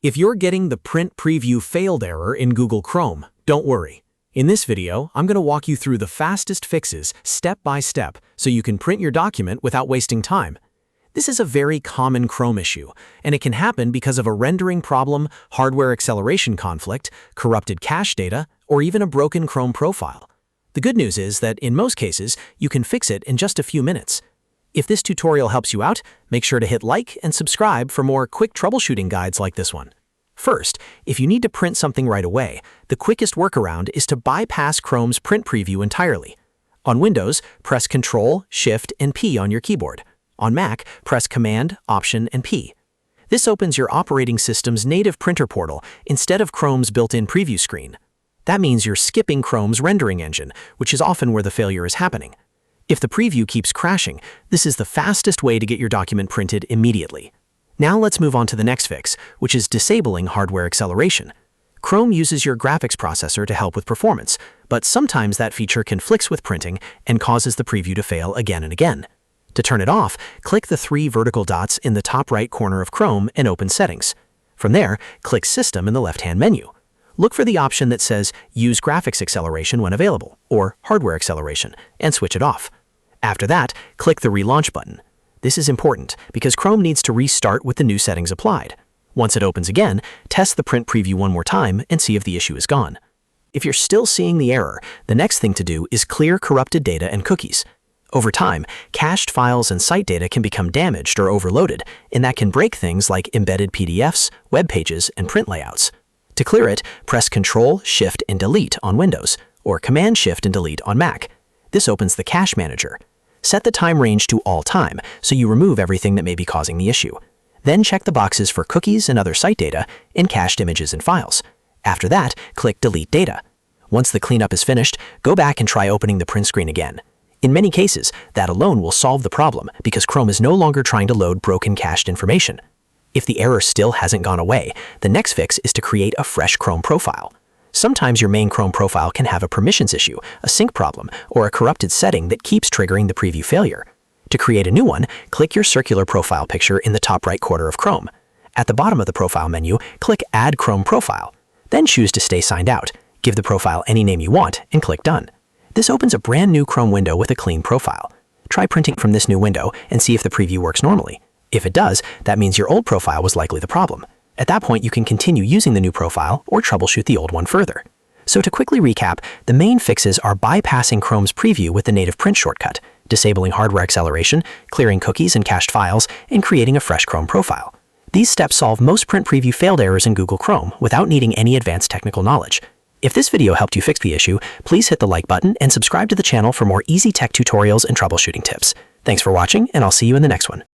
If you're getting the print preview failed error in Google Chrome, don't worry. In this video, I'm going to walk you through the fastest fixes step by step so you can print your document without wasting time. This is a very common Chrome issue, and it can happen because of a rendering problem, hardware acceleration conflict, corrupted cache data, or even a broken Chrome profile. The good news is that in most cases, you can fix it in just a few minutes. If this tutorial helps you out, make sure to hit like and subscribe for more quick troubleshooting guides like this one. First, if you need to print something right away, the quickest workaround is to bypass Chrome's print preview entirely. On Windows, press Ctrl, Shift, and P on your keyboard. On Mac, press Command, Option, and P. This opens your operating system's native printer portal instead of Chrome's built-in preview screen. That means you're skipping Chrome's rendering engine, which is often where the failure is happening. If the preview keeps crashing, this is the fastest way to get your document printed immediately. Now let's move on to the next fix, which is disabling hardware acceleration. Chrome uses your graphics processor to help with performance, but sometimes that feature conflicts with printing and causes the preview to fail again and again. To turn it off, click the three vertical dots in the top right corner of Chrome and open Settings. From there, click System in the left-hand menu. Look for the option that says Use Graphics Acceleration when available, or Hardware Acceleration, and switch it off. After that, click the Relaunch button. This is important because Chrome needs to restart with the new settings applied. Once it opens again, test the print preview one more time and see if the issue is gone. If you're still seeing the error, the next thing to do is clear corrupted data and cookies. Over time, cached files and site data can become damaged or overloaded, and that can break things like embedded PDFs, web pages, and print layouts. To clear it, press Ctrl, Shift, and Delete on Windows, or Command, Shift, and Delete on Mac. This opens the Cache Manager. Set the time range to all time so you remove everything that may be causing the issue. Then check the boxes for cookies and other site data and cached images and files. After that, click Delete Data. Once the cleanup is finished, go back and try opening the print screen again. In many cases, that alone will solve the problem because Chrome is no longer trying to load broken cached information. If the error still hasn't gone away, the next fix is to create a fresh Chrome profile. Sometimes your main Chrome profile can have a permissions issue, a sync problem, or a corrupted setting that keeps triggering the preview failure. To create a new one, click your circular profile picture in the top right corner of Chrome. At the bottom of the profile menu, click Add Chrome Profile. Then choose to stay signed out. Give the profile any name you want and click Done. This opens a brand new Chrome window with a clean profile. Try printing from this new window and see if the preview works normally. If it does, that means your old profile was likely the problem. At that point, you can continue using the new profile or troubleshoot the old one further. So to quickly recap, the main fixes are bypassing Chrome's preview with the native print shortcut, disabling hardware acceleration, clearing cookies and cached files, and creating a fresh Chrome profile. These steps solve most print preview failed errors in Google Chrome without needing any advanced technical knowledge. If this video helped you fix the issue, please hit the like button and subscribe to the channel for more easy tech tutorials and troubleshooting tips. Thanks for watching, and I'll see you in the next one.